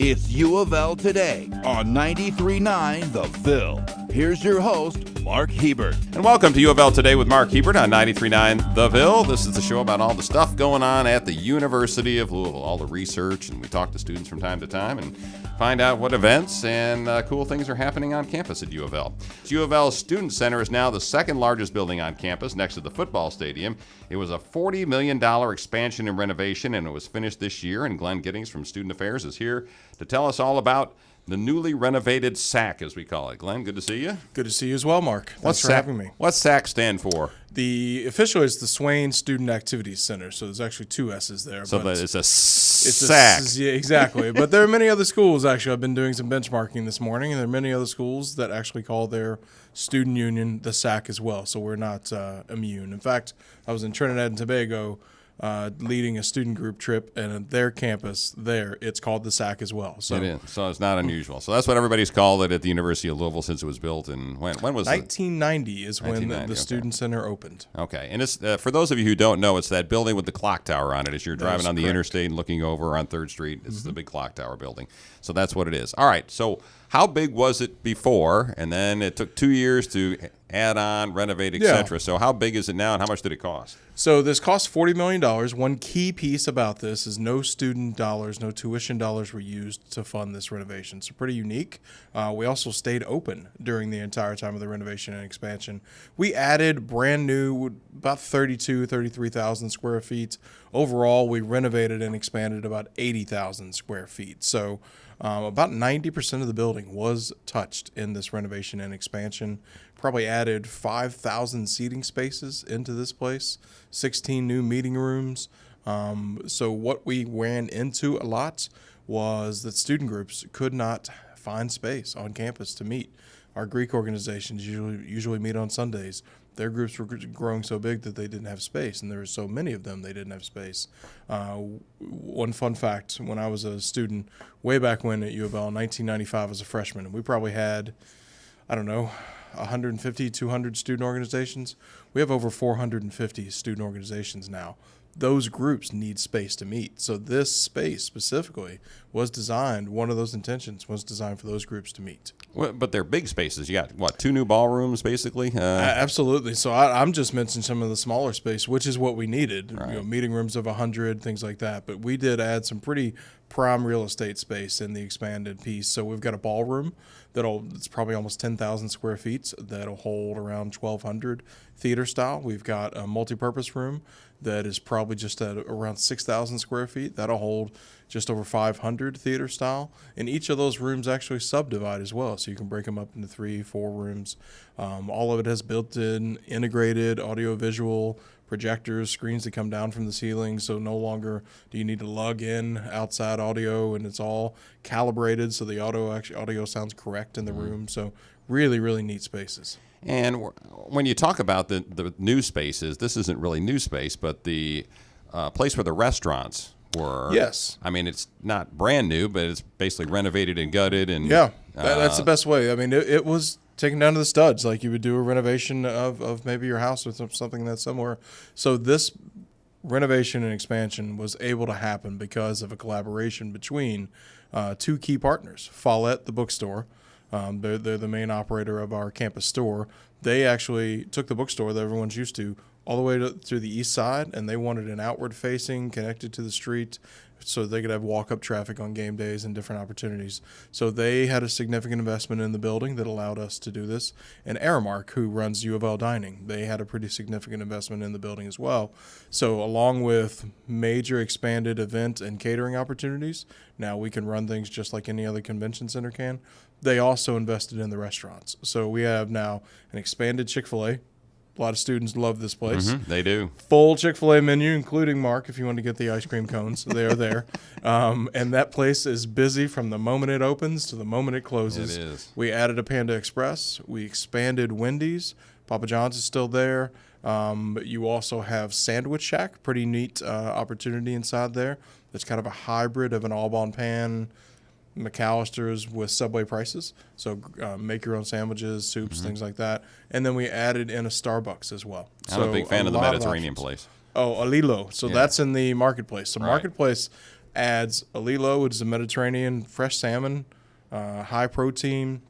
It's U of L Today on 93.9 The Ville. Here's your host, Mark Hebert. And welcome to U of L Today with Mark Hebert on 93.9 The Ville. This is the show about all the stuff going on at the University of Louisville, all the research, and we talk to students from time to time and find out what events and cool things are happening on campus at U of L. U of L's Student Center is now the second largest building on campus next to the football stadium. It was a $40 million expansion and renovation, and it was finished this year, and Glen Gittings from Student Affairs is here to tell us all about the newly renovated SAC, as we call it. Glenn, good to see you. Good to see you as well, Mark. Thanks for having me. What's SAC stand for? The official is the Swain Student Activities Center, so there's actually two S's there. So it's a SAC. Yeah, exactly. But there are many other schools, actually. I've been doing some benchmarking this morning, and there are many other schools that actually call their student union the SAC as well, so we're not immune. In fact, I was in Trinidad and Tobago leading a student group trip, and at their campus there, it's called the SAC as well. So it is. So it's not unusual. So that's what everybody's called it at the University of Louisville since it was built. And when was it? 1990 is when the Student Center opened. Okay. And it's for those of you who don't know, it's that building with the clock tower on it. As you're driving on the interstate and looking over on 3rd Street, it's the big clock tower building. So that's what it is. All right. So how big was it before? And then it took 2 years to add on, renovate, etc. So how big is it now, and how much did it cost? So this cost $40 million. One key piece about this is no student dollars, no tuition dollars were used to fund this renovation. So pretty unique. We also stayed open during the entire time of the renovation and expansion. We added brand new, about 33,000 square feet. Overall, we renovated and expanded about 80,000 square feet. So about 90% of the building was touched in this renovation and expansion. Probably added 5,000 seating spaces into this place, 16 new meeting rooms. So what we ran into a lot was that student groups could not find space on campus to meet. Our Greek organizations usually meet on Sundays. Their groups were growing so big that they didn't have space, and there were so many of them they didn't have space. One fun fact, when I was a student way back when at U of L in 1995 as a freshman, we probably had, 150, 200 student organizations. We have over 450 student organizations now. Those groups need space to meet. So this space specifically was designed, one of those intentions was designed for those groups to meet. Well, but they're big spaces. You got, 2 new ballrooms, basically? Absolutely. So I'm just mentioning some of the smaller space, which is what we needed. Right. Meeting rooms of 100, things like that. But we did add some pretty prime real estate space in the expanded piece. So we've got a ballroom it's probably almost 10,000 square feet that'll hold around 1,200 theater style. We've got a multi-purpose room that is probably just at around 6,000 square feet. That'll hold just over 500 theater style. And each of those rooms actually subdivide as well. So you can break them up into 3, 4 rooms. All of it has built-in integrated audio-visual projectors, screens that come down from the ceiling, so no longer do you need to lug in outside audio, and it's all calibrated so the audio sounds correct in the room. So really, really neat spaces. And when you talk about the new spaces, this isn't really new space, but the place where the restaurants were. Yes. I mean, it's not brand new, but it's basically renovated and gutted. And yeah, that's the best way. I mean, it was taken down to the studs like you would do a renovation of maybe your house or something that's similar. So this renovation and expansion was able to happen because of a collaboration between 2 key partners. Follett, the bookstore, they're the main operator of our campus store. They actually took the bookstore that everyone's used to all the way to the east side, and they wanted an outward facing, connected to the street, so they could have walk-up traffic on game days and different opportunities. So they had a significant investment in the building that allowed us to do this. And Aramark, who runs U of L Dining, they had a pretty significant investment in the building as well. So along with major expanded event and catering opportunities, now we can run things just like any other convention center can. They also invested in the restaurants. So we have now an expanded Chick-fil-A. A lot of students love this place. They do. Full Chick-fil-A menu, including Mark, if you want to get the ice cream cones. They are there. And that place is busy from the moment it opens to the moment it closes. It is. We added a Panda Express. We expanded Wendy's. Papa John's is still there. You also have Sandwich Shack, pretty neat opportunity inside there. It's kind of a hybrid of an all-bon pan, McAllister's with Subway prices. So make your own sandwiches, soups, things like that. And then we added in a Starbucks as well. I'm a big fan of the Mediterranean place. Oh, Alilo. So that's in the Marketplace. So Right. Marketplace, adds Alilo, which is a Mediterranean fresh salmon, high protein,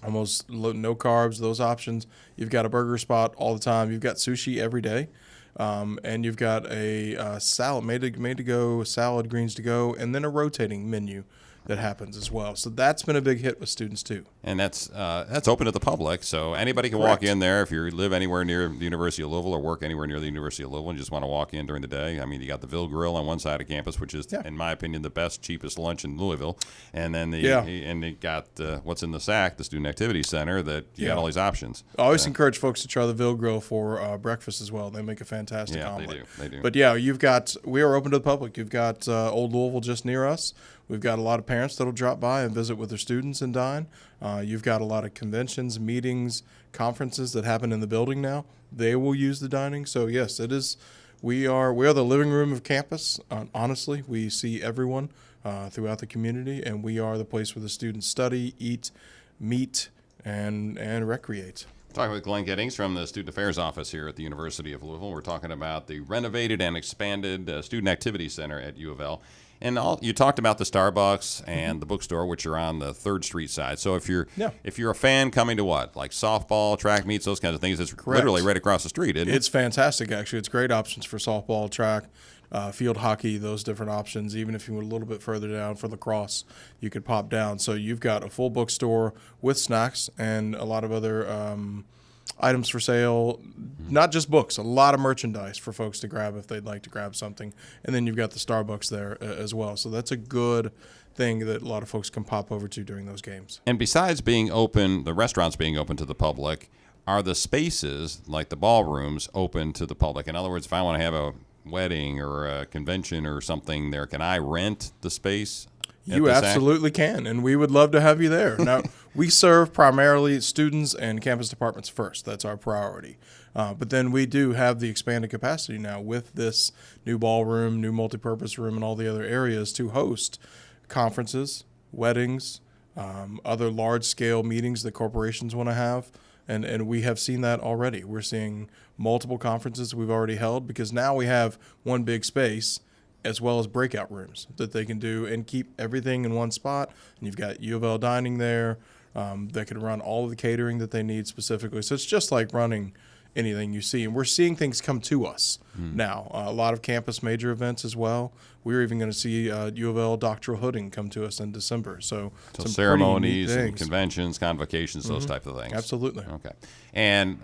almost no carbs, those options. You've got a burger spot all the time. You've got sushi every day. And you've got a salad, made to go, salad, greens to go, and then a rotating menu that happens as well. So that's been a big hit with students too. And that's open to the public, so anybody can walk in there. If you live anywhere near the University of Louisville or work anywhere near the University of Louisville and just want to walk in during the day, I mean, you got the Ville Grill on one side of campus, which is, in my opinion, the best, cheapest lunch in Louisville. And then and they got what's in the SAC, the Student Activity Center, that you got all these options. I always encourage folks to try the Ville Grill for breakfast as well. They make a fantastic omelet. They do. But we are open to the public. You've got Old Louisville just near us. We've got a lot of parents that'll drop by and visit with their students and dine. You've got a lot of conventions, meetings, conferences that happen in the building now. They will use the dining. So yes, it is. We are the living room of campus. Honestly, we see everyone throughout the community, and we are the place where the students study, eat, meet, and recreate. Talking with Glen Gittings from the Student Affairs Office here at the University of Louisville. We're talking about the renovated and expanded Student Activity Center at U of L. And you talked about the Starbucks and the bookstore, which are on the 3rd Street side. So if you're a fan coming to what, like softball, track meets, those kinds of things, it's literally right across the street, isn't it? It's fantastic, actually. It's great options for softball, track, field hockey, those different options. Even if you went a little bit further down for lacrosse, you could pop down. So you've got a full bookstore with snacks and a lot of other items for sale, not just books, a lot of merchandise for folks to grab if they'd like to grab something. And then you've got the Starbucks there as well. So that's a good thing that a lot of folks can pop over to during those games. And besides being open, the restaurants being open to the public, are the spaces, like the ballrooms, open to the public? In other words, if I want to have a wedding or a convention or something there, can I rent the space? You absolutely can, and we would love to have you there. Now, we serve primarily students and campus departments first. That's our priority. But then we do have the expanded capacity now with this new ballroom, new multipurpose room, and all the other areas to host conferences, weddings, other large-scale meetings that corporations want to have. And we have seen that already. We're seeing multiple conferences we've already held because now we have one big space as well as breakout rooms that they can do and keep everything in one spot. And you've got U of L dining there that can run all of the catering that they need specifically. So it's just like running anything you see. And we're seeing things come to us now. A lot of campus major events as well. We're even going to see U of L doctoral hooding come to us in December. So some ceremonies and conventions, convocations, those type of things. Absolutely. Okay. And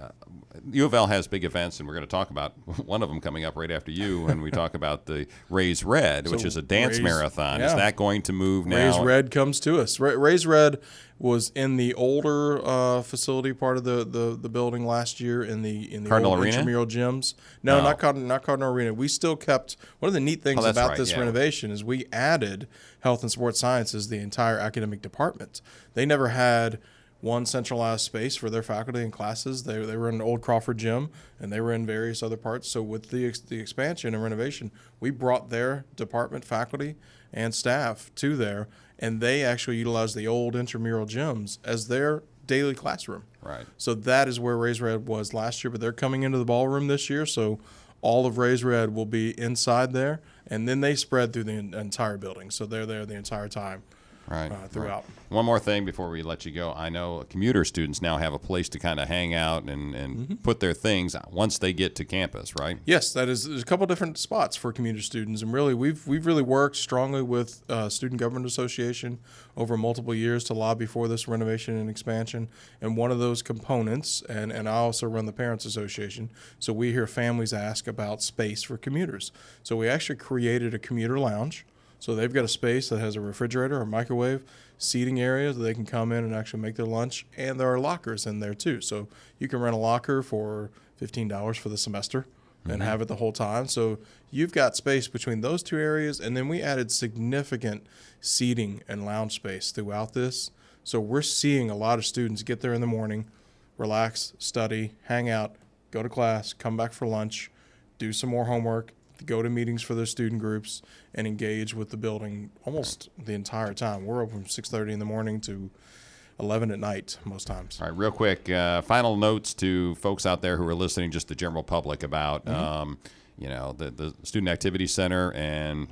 U of L has big events, and we're going to talk about one of them coming up right after you when we talk about the Raise Red, which is a dance marathon. Is that going to move now? Raise Red comes to us. Raise Red was in the older facility part of the building last year in the Cardinal old Arena? intramural gyms. No, not Cardinal Arena. We still kept one of the neat things about this renovation is we added health and sports sciences, the entire academic department. They never had one centralized space for their faculty and classes. They were in an old Crawford gym, and they were in various other parts. So with the expansion and renovation, we brought their department faculty and staff to there, and they actually utilized the old intramural gyms as their daily classroom. Right. So that is where Raise Red was last year, but they're coming into the ballroom this year, so all of Raise Red will be inside there, and then they spread through the entire building. So they're there the entire time. Throughout. Right. One more thing before we let you go. I know commuter students now have a place to kind of hang out and put their things once they get to campus, right? Yes, there's a couple different spots for commuter students, and really we've really worked strongly with Student Government Association over multiple years to lobby for this renovation and expansion. And one of those components, and I also run the Parents Association, so we hear families ask about space for commuters. So we actually created a commuter lounge. So they've got a space that has a refrigerator, a microwave, seating areas that they can come in and actually make their lunch, and there are lockers in there too. So you can rent a locker for $15 for the semester and have it the whole time. So you've got space between those two areas, and then we added significant seating and lounge space throughout this. So we're seeing a lot of students get there in the morning, relax, study, hang out, go to class, come back for lunch, do some more homework, go to meetings for their student groups, and engage with the building almost the entire time. We're open from 6:30 in the morning to 11 at night most times. All right, real quick, final notes to folks out there who are listening, just the general public about the Student Activity Center and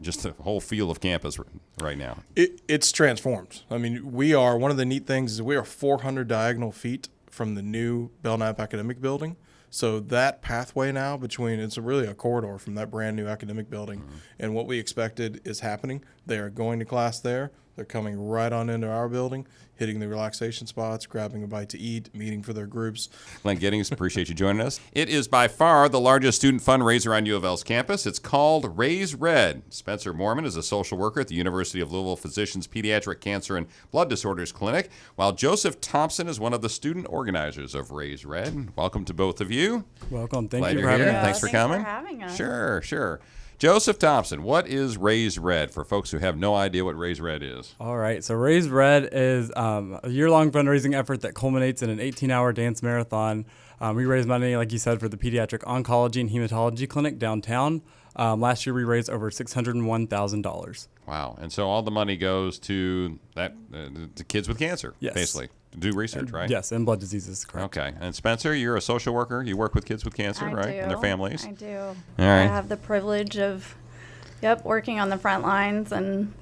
just the whole feel of campus right now? It's transformed. I mean, one of the neat things is we are 400 diagonal feet from the new Belknap Academic Building. So that pathway now it's really a corridor from that brand new academic building. And what we expected is happening. They are going to class there. They're coming right on into our building, hitting the relaxation spots, grabbing a bite to eat, meeting for their groups. Glen Gittings, appreciate you joining us. It is by far the largest student fundraiser on UofL's campus. It's called Raise Red. Spencer Moorman is a social worker at the University of Louisville Physicians Pediatric Cancer and Blood Disorders Clinic, while Joseph Thompson is one of the student organizers of Raise Red. Welcome to both of you. Welcome. Thank Glad you you're for having here. us. Thanks for coming. Thanks for having us. Sure. Joseph Thompson, what is Raise Red for folks who have no idea what Raise Red is? All right. So Raise Red is a year-long fundraising effort that culminates in an 18-hour dance marathon. We raise money, like you said, for the Pediatric Oncology and Hematology Clinic downtown. Last year, we raised over $601,000. Wow. And so all the money goes to to kids with cancer, Yes. basically, to do research, right? Yes, and blood diseases, correct. Okay. And Spencer, you're a social worker. You work with kids with cancer, I right? do. And their families. I do. All I right. have the privilege of, working on the front lines and,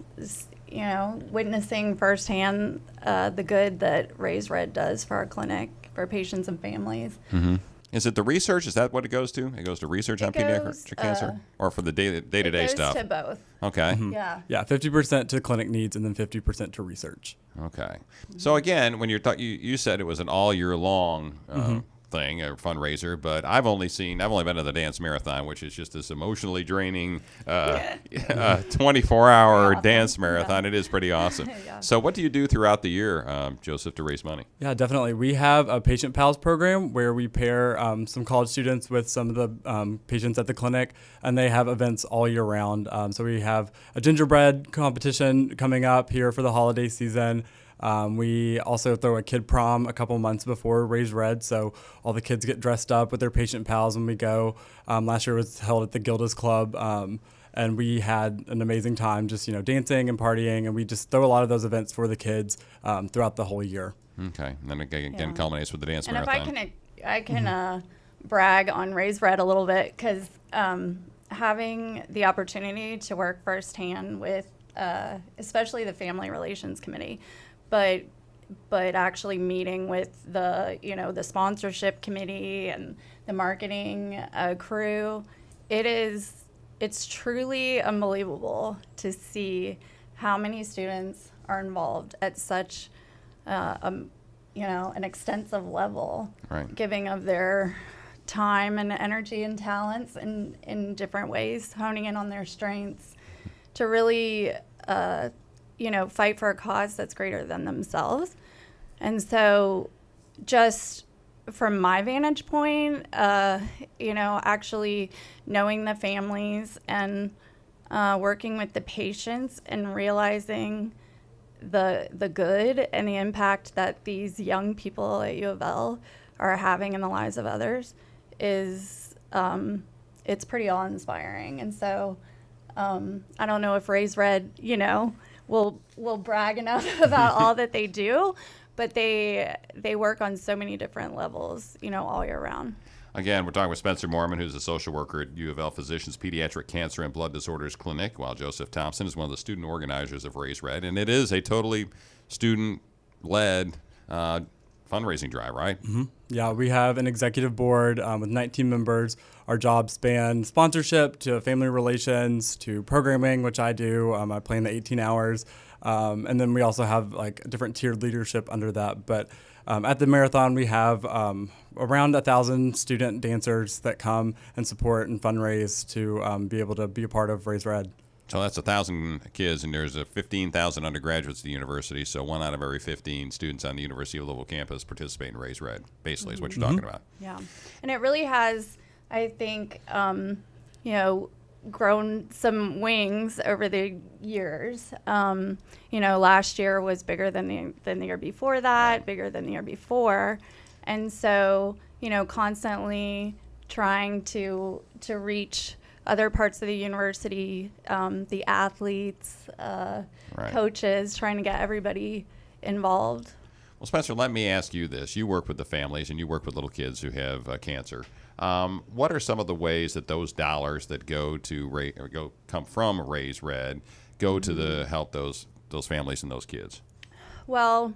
witnessing firsthand the good that Raise Red does for our clinic, for patients and families. Mm-hmm. Is it the research? Is that what it goes to? It goes to research on pediatric cancer? Or for the day-to-day stuff? It goes to both. Okay. Yeah. Yeah, 50% to clinic needs and then 50% to research. Okay. So again, when you said it was an all year long thing, a fundraiser, but I've only been to the dance marathon, which is just this emotionally draining 24-hour dance marathon. It is pretty awesome. Yeah. So what do you do throughout the year, Joseph, to raise money? Yeah, definitely. We have a Patient Pals program where we pair some college students with some of the patients at the clinic, and they have events all year round. So we have a gingerbread competition coming up here for the holiday season. We also throw a kid prom a couple months before Raise Red, so all the kids get dressed up with their patient pals when we go. Last year was held at the Gilda's Club, and we had an amazing time just dancing and partying, and we just throw a lot of those events for the kids throughout the whole year. Okay, and then again culminates with the dance marathon. And if I can brag on Raise Red a little bit, because having the opportunity to work firsthand with especially the Family Relations Committee, but actually meeting with the the sponsorship committee and the marketing crew, it's truly unbelievable to see how many students are involved at such an extensive level, Right. giving of their time and energy and talents in different ways, honing in on their strengths to really fight for a cause that's greater than themselves. And so just from my vantage point, actually knowing the families and working with the patients and realizing the good and the impact that these young people at U of L are having in the lives of others is it's pretty awe-inspiring. And so I don't know if Raise Red, will brag enough about all that they do, but they work on so many different levels, all year round. Again, we're talking with Spencer Moorman, who's a social worker at U of L Physicians Pediatric Cancer and Blood Disorders Clinic, while Joseph Thompson is one of the student organizers of Raise Red. And it is a totally student-led fundraising drive, right? Mm-hmm. Yeah, we have an executive board with 19 members. Our jobs span sponsorship to family relations to programming, which I do. I play in the 18 hours. And then we also have different tiered leadership under that. But at the marathon, we have around 1,000 student dancers that come and support and fundraise to be able to be a part of Raise Red. So that's 1,000 kids, and there's 15,000 undergraduates at the university. So 1 out of every 15 students on the University of Louisville campus participate in Raise Red, basically, is what you're talking about. Yeah. And it really has, I think, grown some wings over the years. Last year was bigger than the year before that, bigger than the year before. And so, constantly trying to reach other parts of the university, the athletes, Right. coaches, trying to get everybody involved. Well, Spencer, let me ask you this. You work with the families and you work with little kids who have cancer. What are some of the ways that those dollars that come from Raise Red go to the help those families and those kids? Well,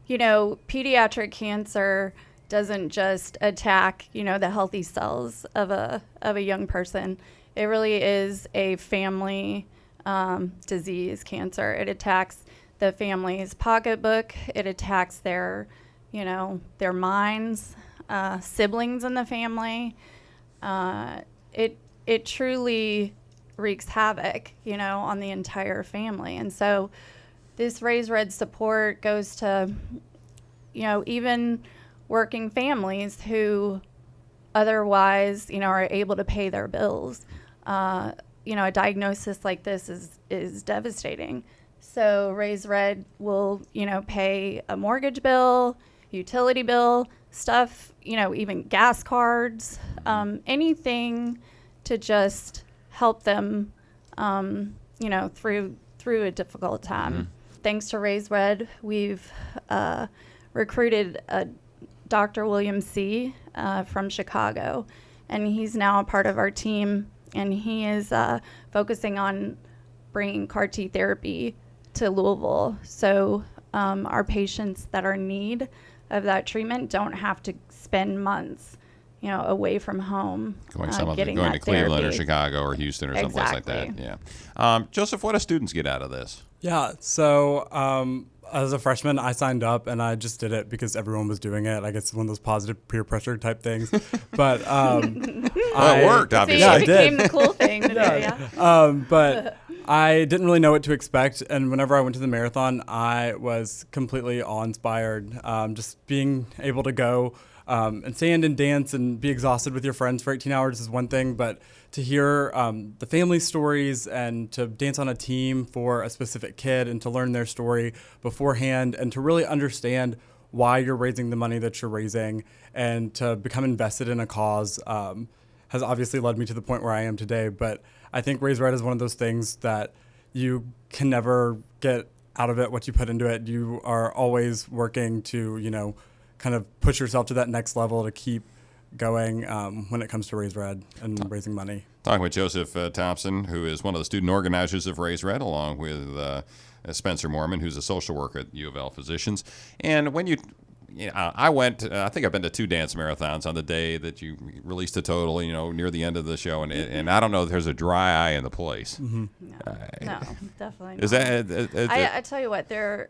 pediatric cancer doesn't just attack, the healthy cells of a young person. It really is a family disease, cancer. It attacks the family's pocketbook. It attacks their minds, siblings in the family. It truly wreaks havoc, on the entire family. And so this Raise Red support goes to, even working families who otherwise, are able to pay their bills. A diagnosis like this is devastating. So Raise Red will, pay a mortgage bill, utility bill, stuff, even gas cards, anything to just help them, through a difficult time. Mm-hmm. Thanks to Raise Red, we've recruited Dr. William C. From Chicago, and he's now a part of our team, and he is focusing on bringing CAR T therapy to Louisville. So our patients that are in need of that treatment don't have to spend months, away from home. Going to Cleveland or Chicago or Houston or someplace like that. Yeah. Joseph, what do students get out of this? Yeah. So as a freshman, I signed up and I just did it because everyone was doing it. I guess one of those positive peer pressure type things. But it worked, obviously. Yeah, it became the cool thing to do, yeah. But I didn't really know what to expect. And whenever I went to the marathon, I was completely awe-inspired. Just being able to go and stand and dance and be exhausted with your friends for 18 hours is one thing, but to hear the family stories and to dance on a team for a specific kid and to learn their story beforehand and to really understand why you're raising the money that you're raising and to become invested in a cause has obviously led me to the point where I am today. But I think Raise Red is one of those things that you can never get out of it what you put into it. You are always working to, kind of push yourself to that next level to keep going when it comes to Raise Red and raising money. Talking with Joseph Thompson, who is one of the student organizers of Raise Red, along with Spencer Moorman, who's a social worker at UofL Physicians. And when I went, I think I've been to 2 dance marathons on the day that you released a total, near the end of the show. And I don't know if there's a dry eye in the place. Mm-hmm. No, definitely not. Is that? I tell you what, there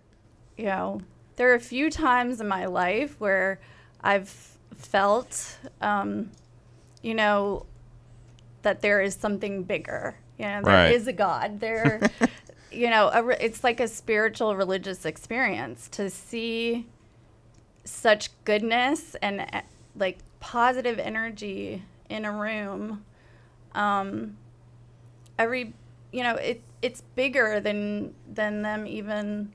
are a few times in my life where I've felt, that there is something bigger. There is a God. There, it's like a spiritual religious experience to see such goodness and like positive energy in a room. It's bigger than them even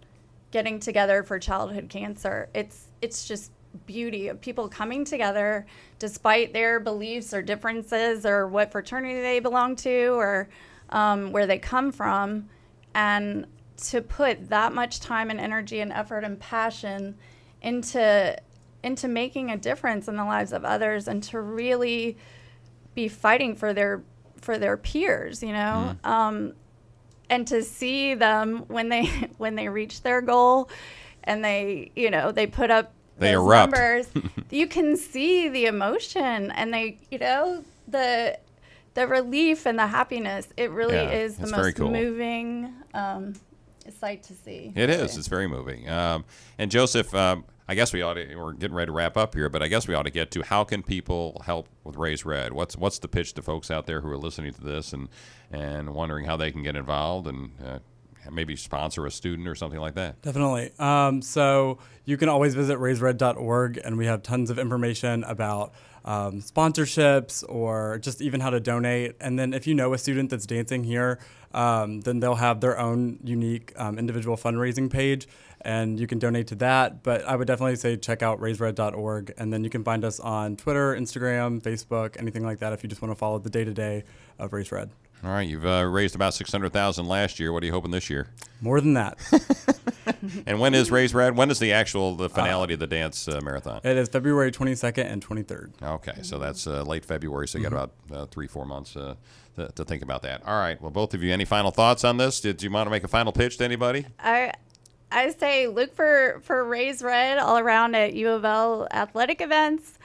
getting together for childhood cancer. It's just beauty of people coming together despite their beliefs or differences or what fraternity they belong to or where they come from, and to put that much time and energy and effort and passion into making a difference in the lives of others and to really be fighting for their peers, and to see them when they reach their goal and they put up they those erupt. Numbers, you can see the emotion and they, the relief and the happiness. It really is the most moving sight to see. It is. It's very moving. And Joseph, I guess we're getting ready to wrap up here, but I guess we ought to get to how can people help with Raise Red? What's the pitch to folks out there who are listening to this and wondering how they can get involved and maybe sponsor a student or something like that? Definitely. So you can always visit raisered.org, and we have tons of information about sponsorships or just even how to donate. And then if you know a student that's dancing here, then they'll have their own unique individual fundraising page, and you can donate to that. But I would definitely say check out raisered.org, and then you can find us on Twitter, Instagram, Facebook, anything like that if you just want to follow the day-to-day of Raise Red. All right, you've raised about $600,000 last year. What are you hoping this year? More than that. And when is Raise Red? When is the finality of the dance marathon? It is February 22nd and 23rd. Okay, so that's late February, so you got about 3-4 months to think about that. All right, well, both of you, any final thoughts on this? Did you want to make a final pitch to anybody? I say look for Raise Red all around at U of L athletic events.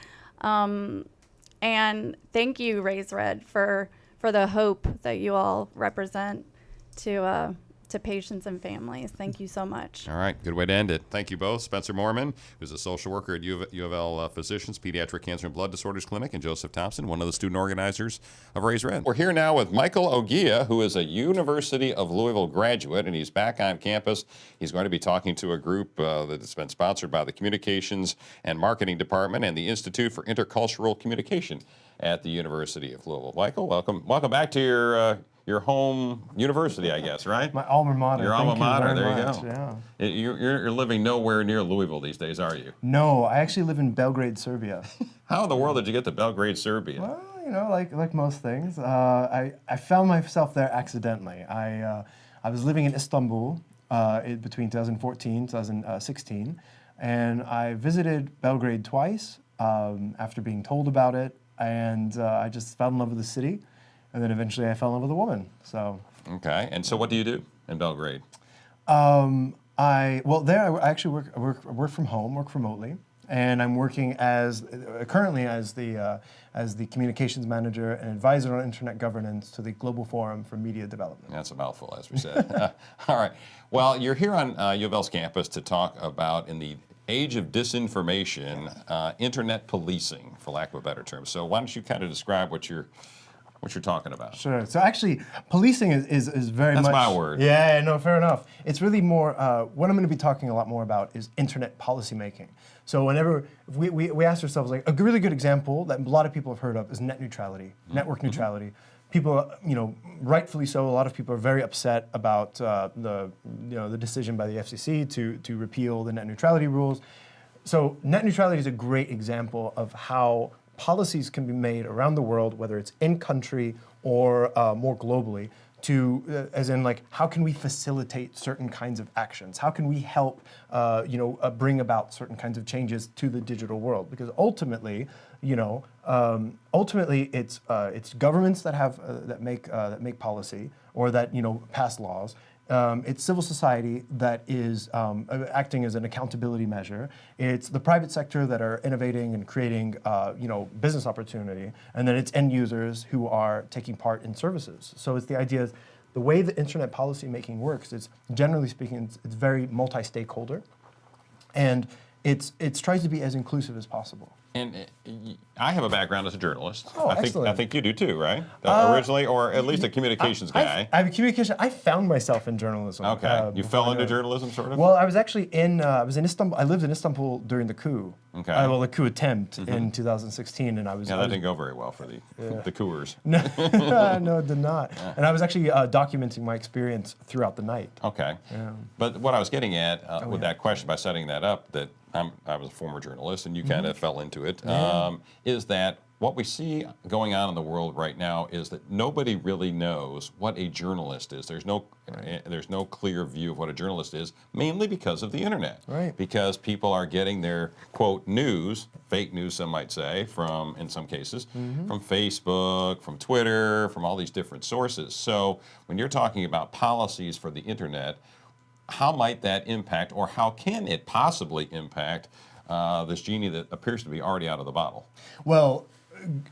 And thank you, Raise Red, for the hope that you all represent to patients and families. Thank you so much. All right, good way to end it. Thank you both. Spencer Moorman, who's a social worker at U of L Physicians, Pediatric Cancer and Blood Disorders Clinic, and Joseph Thompson, one of the student organizers of Raise Red. We're here now with Michael Ojhia, who is a University of Louisville graduate, and he's back on campus. He's going to be talking to a group that's been sponsored by the Communications and Marketing Department and the Institute for Intercultural Communication at the University of Louisville. Michael, welcome back to your home university, I guess, right? My alma mater. Your alma mater. There you much. go. Yeah. You're living nowhere near Louisville these days, are you? No, I actually live in Belgrade, Serbia. How in the world did you get to Belgrade, Serbia? Well, like most things, I found myself there accidentally. I was living in Istanbul between 2014 2016, and I visited Belgrade twice after being told about it, and I just fell in love with the city. And then eventually I fell in love with a woman. So. Okay. And so what do you do in Belgrade? There I actually work from home, work remotely, and I'm working currently as the communications manager and advisor on internet governance to the Global Forum for Media Development. That's a mouthful, as we said. All right. Well, you're here on U of L's campus to talk about, in the age of disinformation, internet policing, for lack of a better term. So why don't you kind of describe what you're talking about? Sure. So actually, policing is very much... That's my word. Yeah, no, fair enough. It's really more, what I'm going to be talking a lot more about is internet policymaking. So whenever we ask ourselves, like, a really good example that a lot of people have heard of is net neutrality, network neutrality. People, rightfully so, a lot of people are very upset about the decision by the FCC to repeal the net neutrality rules. So net neutrality is a great example of how policies can be made around the world, whether it's in country or more globally, as in, like, how can we facilitate certain kinds of actions? How can we help, bring about certain kinds of changes to the digital world? Because ultimately, it's governments that make policy or that pass laws. It's civil society that is acting as an accountability measure. It's the private sector that are innovating and creating, business opportunity, and then it's end users who are taking part in services. So it's the idea, the way the internet policy making works is, generally speaking, it's very multi-stakeholder, and it tries to be as inclusive as possible. And I have a background as a journalist. Oh, I think you do too, right? Originally, or at least a communications guy. I'm a communication. I found myself in journalism. Okay, you fell into journalism, sort of. Well, I was actually I was in Istanbul. I lived in Istanbul during the coup. Okay. The coup attempt in 2016, and I was. Yeah, that didn't go very well for the coups. No, no, it did not. Yeah. And I was actually documenting my experience throughout the night. Okay. Yeah. But what I was getting at with that question, by setting that up, that I was a former journalist, and you kind of fell into it, is that what we see going on in the world right now is that nobody really knows what a journalist is. There's no clear view of what a journalist is, mainly because of the internet. Right. Because people are getting their, quote, news, fake news some might say, in some cases, from Facebook, from Twitter, from all these different sources. So when you're talking about policies for the internet, how might that impact, or how can it possibly impact this genie that appears to be already out of the bottle? Well,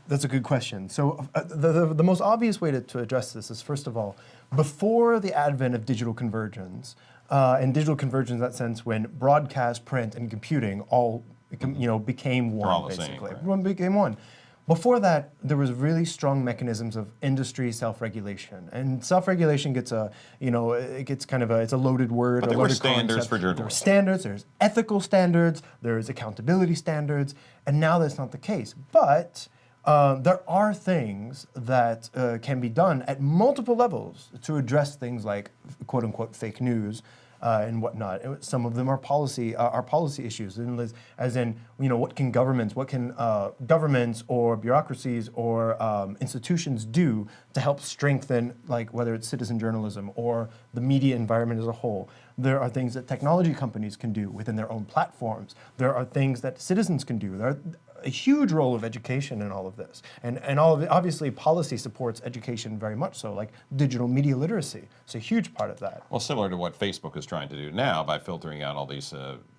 that's a good question. So the most obvious way to address this is, first of all, before the advent of digital convergence, and digital convergence in that sense, when broadcast, print, and computing all became one, all the basically. same, right? Everyone became one. Before that, there was really strong mechanisms of industry self-regulation, and self-regulation gets it's a loaded word. But there were standards for journalism. There were standards. There's ethical standards. There's accountability standards, and now that's not the case. But there are things that can be done at multiple levels to address things like, quote unquote, fake news. and whatnot. Some of them are policy issues, as in, what can governments or bureaucracies or institutions do to help strengthen, like whether it's citizen journalism or the media environment as a whole. There are things that technology companies can do within their own platforms. There are things that citizens can do. There are a huge role of education in all of this. And all of it, obviously policy supports education very much so, like digital media literacy. It's a huge part of that. Well, similar to what Facebook is trying to do now by filtering out all these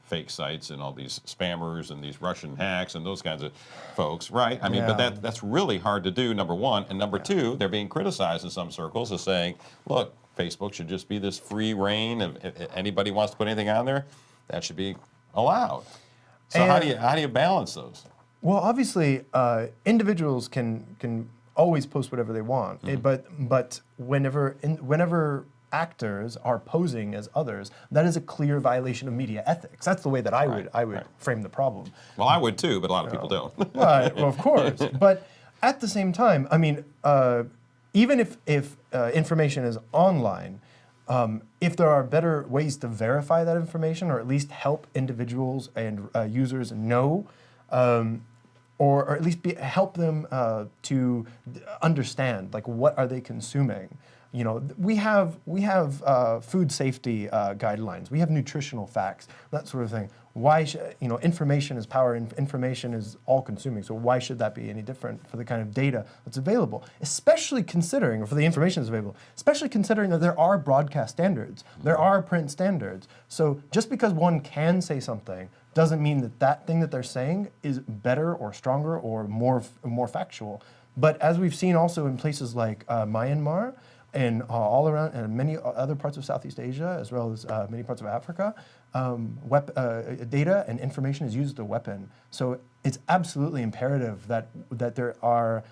fake sites and all these spammers and these Russian hacks and those kinds of folks, right? I mean, Yeah. but that's really hard to do, number one. And number two, they're being criticized in some circles as saying, look, Facebook should just be this free reign. If anybody wants to put anything on there, that should be allowed. So how do you balance those? Well, obviously, individuals can always post whatever they want, but whenever actors are posing as others, that is a clear violation of media ethics. That's the way that I would frame the problem. Well, I would too, but a lot of people don't. Well, of course. But at the same time, I mean, even if information is online, if there are better ways to verify that information, or at least help individuals and users know, or at least help them to understand, like, what are they consuming. We have food safety guidelines. We have nutritional facts, that sort of thing. Why should, information is power, and information is all-consuming. So why should that be any different for the kind of data that's available? Especially considering, or for the information that's available, especially considering that there are broadcast standards, there are print standards. So just because one can say something doesn't mean that that thing that they're saying is better or stronger or more factual. But as we've seen also in places like Myanmar, and all around, and many other parts of Southeast Asia, as well as many parts of Africa, data and information is used as a weapon. So it's absolutely imperative that there are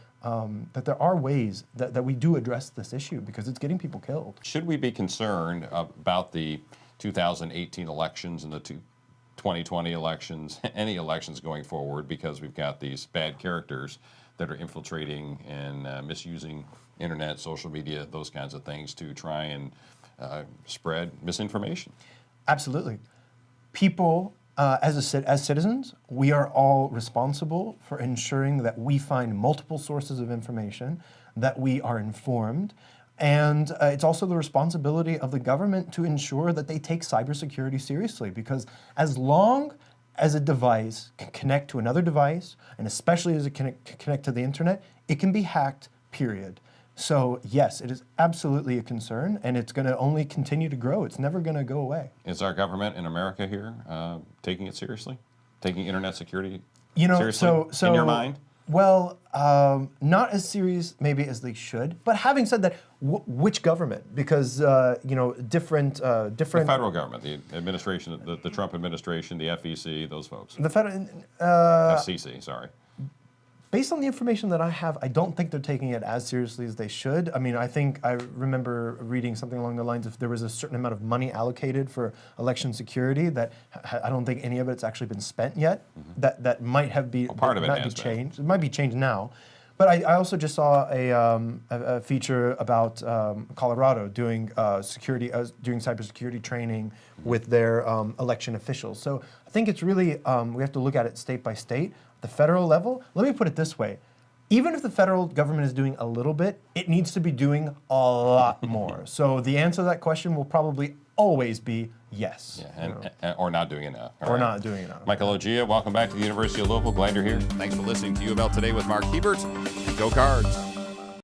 ways that we do address this issue, because it's getting people killed. Should we be concerned about the 2018 elections and the 2020 elections, any elections going forward, because we've got these bad characters that are infiltrating and misusing internet, social media, those kinds of things to try and spread misinformation? Absolutely. People, as citizens, we are all responsible for ensuring that we find multiple sources of information, that we are informed, and it's also the responsibility of the government to ensure that they take cybersecurity seriously, because as long as a device can connect to another device, and especially as it can connect to the internet, it can be hacked, period. So yes, it is absolutely a concern, and it's going to only continue to grow. It's never going to go away. Is our government in America here taking it seriously? Taking internet security seriously, so in your mind? Well, not as serious maybe as they should. But having said that, which government? Because different. The federal government, the administration, the Trump administration, the FEC, those folks. The federal. FCC, sorry. Based on the information that I have, I don't think they're taking it as seriously as they should. I mean, I remember reading something along the lines of there was a certain amount of money allocated for election security that I don't think any of it's actually been spent yet. That might have been part of it might has be been. changed. It might be changed now. But I also just saw a feature about Colorado doing cybersecurity training with their election officials. So I think it's really we have to look at it state by state. The federal level, let me put it this way. Even if the federal government is doing a little bit, it needs to be doing a lot more. So the answer to that question will probably always be yes. Yeah, or not doing enough. Or not doing enough. Michael Ojhia, welcome back to the University of Louisville. Glad you're here. Thanks for listening to UofL Today with Mark Hebert. Go Cards.